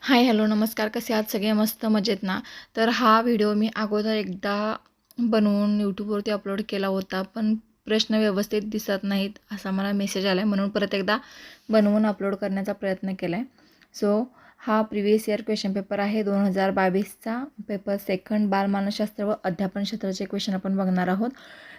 Hi hello नमस्कार. कसे आहात सगळे? मस्त मजेत ना? तर हा व्हिडिओ मी अगोदर एकदा बनवून यूट्यूबवरती अपलोड केला होता, पण प्रश्न व्यवस्थित दिसत नाहीत असा मला मेसेज आला आहे, म्हणून परत एकदा बनवून अपलोड करण्याचा प्रयत्न केला आहे. सो हा प्रिव्हियस इयर क्वेश्चन पेपर आहे 2022चा पेपर सेकंड बालमानसशास्त्र व अध्यापन क्षेत्राचे क्वेश्चन आपण बघणार आहोत.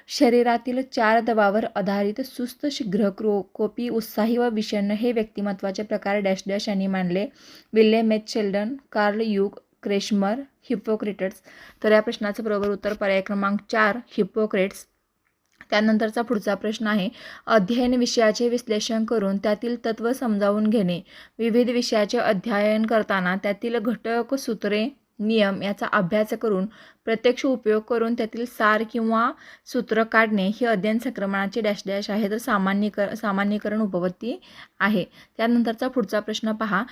शरीरातील 4 दबावावर आधारित सुस्त शीघ्र कोपी उत्साही व विषण्ण हे व्यक्तिमत्वाचे प्रकार डॅश डॅश यांनी मांडले. विल्यम एच शेल्डन, कार्ल युग, क्रेशमर, हिप्पोक्रेट्स. तर या प्रश्नाचं बरोबर उत्तर पर्याय क्रमांक 4 हिप्पोक्रेट्स. त्यानंतरचा पुढचा प्रश्न आहे, अध्ययन विषयाचे विश्लेषण करून त्यातील तत्व समजावून घेणे. विविध विषयाचे अध्ययन करताना त्यातील घटक, सूत्रे, नियम याचा अभ्यास करून प्रत्यक्ष उपयोग करून त्यातील सार किंवा सूत्र काढणे ही अध्ययन संक्रमणाची डॅश डॅश आहे. तर सामान्यीकरण उपपत्ती आहे. त्यानंतरचा पुढचा प्रश्न पहा,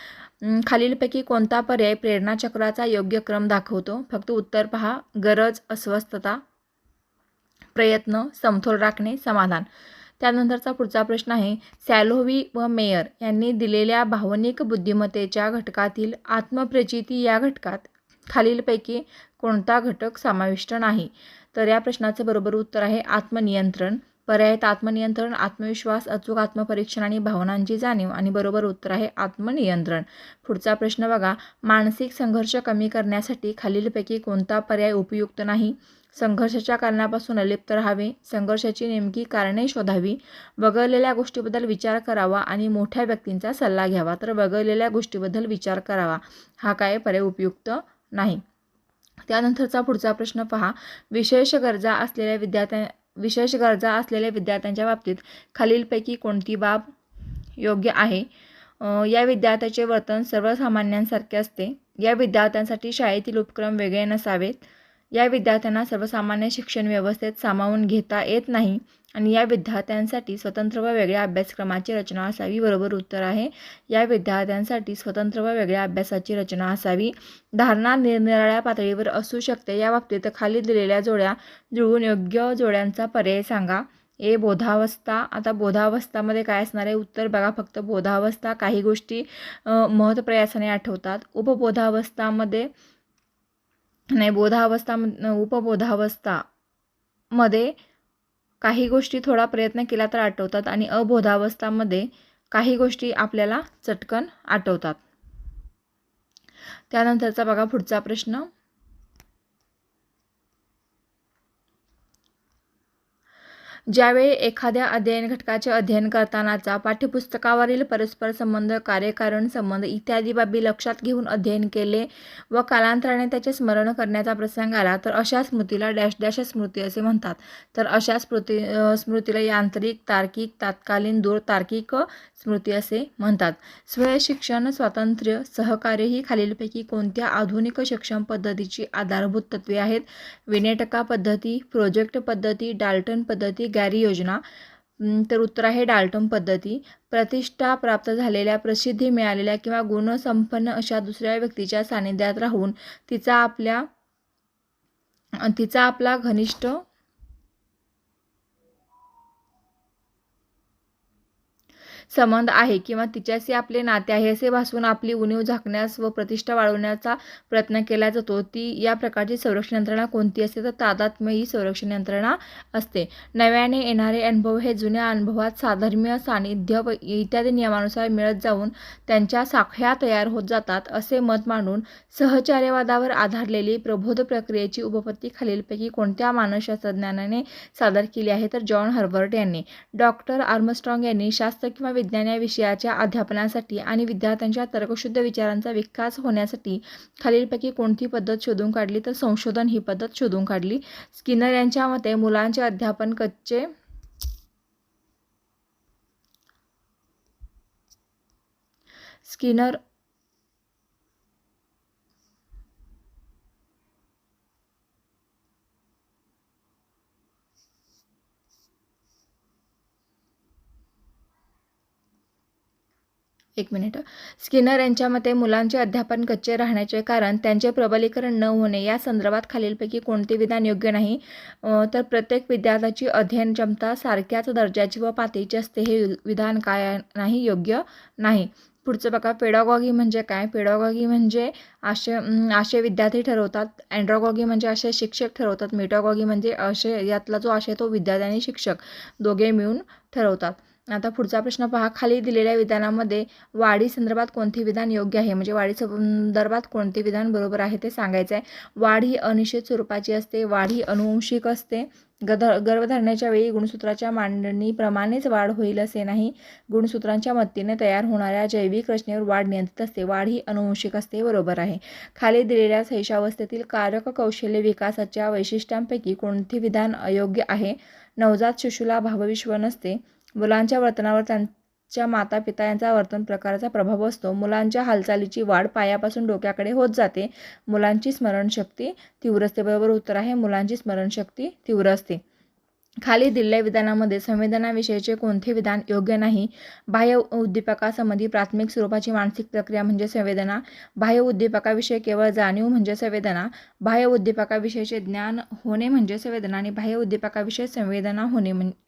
खालीलपैकी कोणता पर्याय प्रेरणाचक्राचा योग्य क्रम दाखवतो? फक्त उत्तर पहा, गरज, अस्वस्थता, प्रयत्न, समतोल राखणे, समाधान. त्यानंतरचा पुढचा प्रश्न आहे, सॅलोव्ही व मेयर यांनी दिलेल्या भावनिक बुद्धिमत्तेच्या घटकातील आत्मप्रचिती या घटकात खालीलपैकी कोणता घटक समाविष्ट नाही? तर या प्रश्नाचं बरोबर उत्तर आहे आत्मनियंत्रण. पर्यायात आत्मनियंत्रण, आत्मविश्वास, अचूक आत्मपरीक्षण आणि भावनांची जाणीव. आणि बरोबर उत्तर आहे आत्मनियंत्रण. पुढचा प्रश्न बघा, मानसिक संघर्ष कमी करण्यासाठी खालीलपैकी कोणता पर्याय उपयुक्त नाही? संघर्षाच्या कारणापासून अलिप्त राहावे, संघर्षाची नेमकी कारणे शोधावी, वगळलेल्या गोष्टीबद्दल विचार करावा आणि मोठ्या व्यक्तींचा सल्ला घ्यावा. तर वगळलेल्या गोष्टीबद्दल विचार करावा हा काय पर्याय उपयुक्त नाही. त्यानंतरचा पुढचा प्रश्न पहा, विशेष गरजा असलेल्या विद्यार्थ्यांच्या बाबतीत खालीलपैकी कोणती बाब योग्य आहे? या विद्यार्थ्याचे वर्तन सर्वसामान्यांसारखे असते. या विद्यार्थ्यांसाठी शाळेतील उपक्रम वेगळे नसावेत. या विद्यार्थ्यांना सर्वसामान्य शिक्षण व्यवस्थेत सामावून घेता येत नाही. आणि या विद्यार्थ्यांसाठी स्वतंत्र व वेगळ्या अभ्यासक्रमाची रचना असावी. बरोबर उत्तर आहे, या विद्यार्थ्यांसाठी स्वतंत्र व वेगळ्या अभ्यासाची रचना असावी. धारणा निरनिराळ्या पातळीवर असू शकते. या बाबतीत खाली दिलेल्या जोड्या जुळवून योग्य जोड्यांचा पर्याय सांगा. बोधावस्था. आता बोधावस्थामध्ये काय असणार आहे? उत्तर बघा फक्त, बोधावस्था काही गोष्टी महत्प्रयासाने आठवतात. उपबोधावस्थामध्ये उपबोधावस्थामध्ये काही गोष्टी थोडा प्रयत्न केला तर आठवतात आणि अबोधावस्थामध्ये काही गोष्टी आपल्याला चटकन आठवतात. त्यानंतरचा बघा पुढचा प्रश्न, ज्यावेळी एखाद्या अध्ययन घटकाचे अध्ययन करतानाचा पाठ्यपुस्तकावरील परस्पर संबंध, कार्यकारण संबंध इत्यादी बाबी लक्षात घेऊन अध्ययन केले व कालांतराने त्याचे स्मरण करण्याचा प्रसंग आला तर अशा स्मृतीला डॅश डॅश स्मृती असे म्हणतात. तर अशा स्मृतीला यांत्रिक, तार्किक, तात्कालीन, दूर तार्किक स्मृती असे म्हणतात. स्वयंशिक्षण, स्वातंत्र्य, सहकार्य ही खालीलपैकी कोणत्या आधुनिक शिक्षण पद्धतीची आधारभूत तत्वे आहेत? विनेटका पद्धती, प्रोजेक्ट पद्धती, डाल्टन पद्धती, गॅरी योजना. तर उत्तर आहे डाल्टन पद्धती. प्रतिष्ठा प्राप्त झालेल्या, प्रसिद्धी मिळालेल्या किंवा गुणसंपन्न अशा दुसऱ्या व्यक्तीच्या सानिध्यात राहून तिचा आपला घनिष्ठ संबंध आहे किंवा तिच्याशी आपले नाते आहे असे भासवून आपली उणीव झाकण्यास व प्रतिष्ठा वाढवण्याचा प्रयत्न केला जातो, ती या प्रकारची संरक्षण यंत्रणा कोणती असते? तर तादात्म्य ही संरक्षण यंत्रणा असते. नव्याने येणारे अनुभव हे जुन्या अनुभवात साधर्म्य, सानिध्य व इत्यादी नियमानुसार मिळत जाऊन त्यांच्या साखळ्या तयार होत जातात असे मत मांडून सहचार्यवादावर आधारलेली प्रबोध प्रक्रियेची उपपत्ती खालीलपैकी कोणत्या मानसशास्त्रज्ञानाने सादर केली आहे? तर जॉन हर्बर्ट यांनी. डॉक्टर आर्मस्ट्रॉंग यांनी शास्त्र किंवा विज्ञान या विषयाच्या अध्यापनासाठी आणि विद्यार्थ्यांच्या तर्कशुद्ध विचारांचा विकास होण्यासाठी खालीलपैकी कोणती पद्धत शोधून काढली? तर संशोधन ही पद्धत शोधून काढली. स्किनर यांच्या मते मुलांचे अध्यापन कच्चे स्किनर एक मिनिट. स्किनर यांच्या मते मुलांचे अध्यापन कच्चे राहण्याचे कारण त्यांचे प्रबलीकरण न होणे. या संदर्भात खालीलपैकी कोणते विधान योग्य नाही? तर प्रत्येक विद्यार्थ्याची अध्ययन क्षमता सारख्याच दर्जाची व पातळीची असते हे विधान काय नाही? योग्य नाही. पुढचं बघा, पेडागॉगी म्हणजे काय? पेडागॉगी म्हणजे आशय विद्यार्थी ठरवतात. अँड्रॉगॉगी म्हणजे आशय शिक्षक ठरवतात. मेटागॉगी म्हणजे आशय, यातला जो आशय तो विद्यार्थी आणि शिक्षक दोघे मिळून ठरवतात. आता पुढचा प्रश्न पहा, खाली दिलेल्या विधानामध्ये वाढी संदर्भात कोणते विधान योग्य आहे? म्हणजे वाढी संदर्भात कोणते विधान बरोबर आहे ते सांगायचं आहे. वाढ ही अनिश्चित स्वरूपाची असते. वाढ ही अनुवंशिक असते. गर्भधारणेच्या वेळी गुणसूत्राच्या मांडणीप्रमाणेच वाढ होईल असे नाही. गुणसूत्रांच्या मदतीने तयार होणाऱ्या जैविक रचनेवर वाढ नियंत्रित असते. वाढ ही अनुवंशिक असते. बरोबर आहे. खाली दिलेल्या शैशवावस्थेतील कारक कौशल्य विकासाच्या वैशिष्ट्यांपैकी कोणते विधान अयोग्य आहे? नवजात शिशूला भावविश्व नसते. मुलांच्या वर्तनावर त्यांच्या माता पिता यांचा वर्तन प्रकाराचा प्रभाव असतो. मुलांच्या हालचालीची वाढ पायापासून डोक्याकडे होत जाते. मुलांची स्मरणशक्ती तीव्र असते. बरोबर उत्तर आहे, मुलांची स्मरणशक्ती तीव्र असते. खाली दिलेल्या विधानामध्ये संवेदनाविषयीचे कोणते विधान योग्य नाही? बाह्य उद्दीपकासंबंधी प्राथमिक स्वरूपाची मानसिक प्रक्रिया म्हणजे संवेदना. बाह्य उद्दीपकाविषयी केवळ जाणीव म्हणजे संवेदना. बाह्य उद्दीपकाविषयीचे ज्ञान होणे म्हणजे संवेदना. आणि बाह्य उद्दीपकाविषयी संवेदना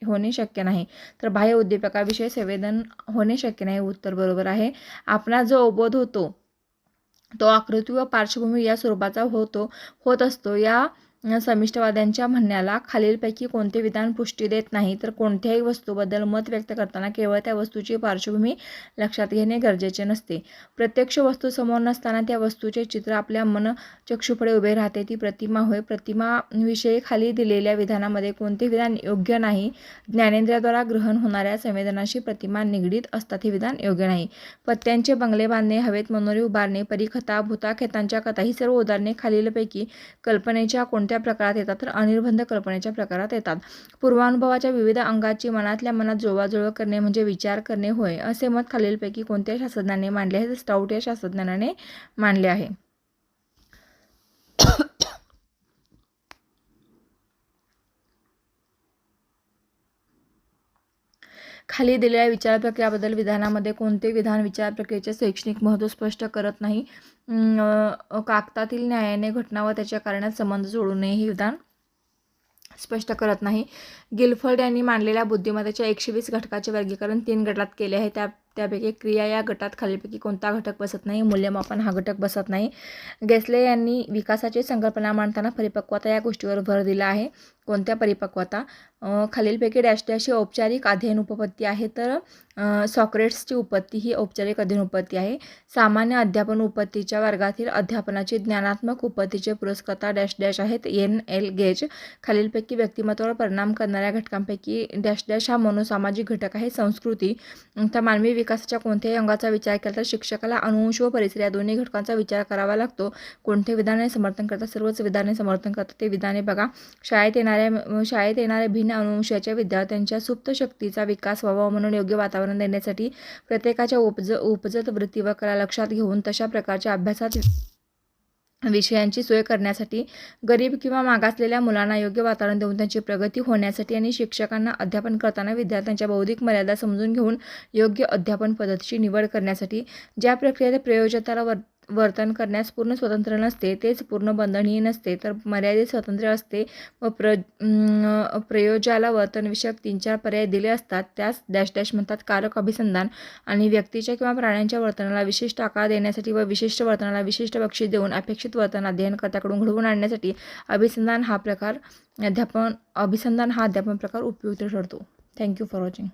होणे शक्य नाही. तर बाह्य उद्दीपकाविषयी संवेदन होणे शक्य नाही. उत्तर बरोबर आहे. आपणास जो अवबोध होतो तो आकृती व पार्श्वभूमी या स्वरूपाचा होत असतो. या समिष्टवाद्यांच्या म्हणण्याला खालीलपैकी कोणते विधान पुष्टी देत नाही? तर कोणत्याही वस्तूबद्दल मत व्यक्त करताना केवळ त्या वस्तूची पार्श्वभूमी लक्षात घेणे गरजेचे नसते. प्रत्यक्ष वस्तू समोर नसताना त्या वस्तूचे चित्र आपल्या मनचक्षुपुढे उभे राहते, ती प्रतिमा होय. प्रतिमाविषयी खाली दिलेल्या विधानामध्ये कोणते विधान योग्य नाही? ज्ञानेंद्रियाद्वारा ग्रहण होणाऱ्या संवेदनाशी प्रतिमा निगडीत असतात, हे विधान योग्य नाही. पत्त्यांचे बंगले बांधणे, हवेत मनोरे उभारणे, परीकथा, भूताखेतांच्या कथा ही सर्व उदाहरणे खालीलपैकी कल्पनेच्या कोणत्या प्रकारात येतात? तर अनिर्बंध कल्पनेच्या प्रकारात येतात. पूर्वानुभवाच्या विविध अंगाची मनातल्या मनात जुळवाजुळव करणे म्हणजे विचार करणे होय, असे मत खालीलपैकी कोणत्या शास्त्रज्ञाने मांडले आहे? तर स्टाउट या शास्त्रज्ञानाने मांडले आहे. खाली दिलेल्या विचार प्रक्रियाबद्दल विधानामध्ये कोणते विधान विचार प्रक्रियेचे शैक्षणिक महत्त्व स्पष्ट करत नाही? कागदातील न्यायाने घटना व त्याच्या कारणात संबंध जोडू नये हे विधान स्पष्ट करत नाही. गिलफर्ड यांनी मांडलेल्या बुद्धिमत्तेच्या 120 घटकाचे वर्गीकरण 3 गटात केले आहे. त्यापैकी क्रिया या गटात खालीलपैकी कोणता घटक बसत नाही? मूल्यमापन हा घटक बसत नाही. गेसले यांनी विकासाची संकल्पना मांडताना परिपक्वता या गोष्टीवर भर दिला आहे. कोणत्या परिपक्वता? खालीलपैकी डॅश डॅश ही औपचारिक अध्ययन उपपत्ती आहे. तर सॉक्रेट्सची उपपत्ती ही औपचारिक अध्ययन उपपत्ती आहे. सामान्य अध्यापन उपपत्तीच्या वर्गातील अध्यापनाची ज्ञानात्मक उपपत्तीचे पुरस्कर्ता डॅश डॅश आहेत. N.L. गेज. खालीलपैकी व्यक्तिमत्वावर परिणाम करणाऱ्या घटकांपैकी डॅश डॅश हा मनोसामाजिक घटक आहे. संस्कृती. तर मानवी विकासाच्या कोणत्याही अंगाचा विचार केला तर शिक्षकाला अनुवंश व परिसर या दोन्ही घटकांचा विचार करावा लागतो. कोणते विधाने समर्थन करतात? सर्वच विधाने समर्थन करतात. ते विधाने बघा, शाळेत येणाऱ्या भिन्न अनुवंशाच्या विद्यार्थ्यांच्या सुप्त शक्तीचा विकास व्हावा म्हणून योग्य वातावरण देण्यासाठी प्रत्येकाच्या उपजत वृत्ती व कला लक्षात घेऊन तशा प्रकारच्या अभ्यासात विषयांची सोय करण्यासाठी, गरीब किंवा मागासलेल्या मुलांना योग्य वातावरण देऊन त्यांची प्रगती होण्यासाठी आणि शिक्षकांना अध्यापन करताना विद्यार्थ्यांच्या बौद्धिक मर्यादा समजून घेऊन योग्य अध्यापन पद्धतीची निवड करण्यासाठी. ज्या प्रक्रियेत प्रयोजकाला वर्तन करण्यास पूर्ण स्वातंत्र्य नसते तेच पूर्ण बंधनही नसते, तर मर्यादित स्वातंत्र्य असते व प्रयोजाला वर्तनविषयक 3-4 पर्याय दिले असतात त्यास डॅश डॅश म्हणतात. कारक अभिसंधान. आणि व्यक्तीच्या किंवा प्राण्यांच्या वर्तनाला विशिष्ट आकार देण्यासाठी व विशिष्ट वर्तनाला विशिष्ट बक्षीस देऊन अपेक्षित वर्तन अध्ययनकर्त्याकडून घडवून आणण्यासाठी अभिसंधान हा अध्यापन प्रकार उपयुक्त ठरतो. Thank you for watching.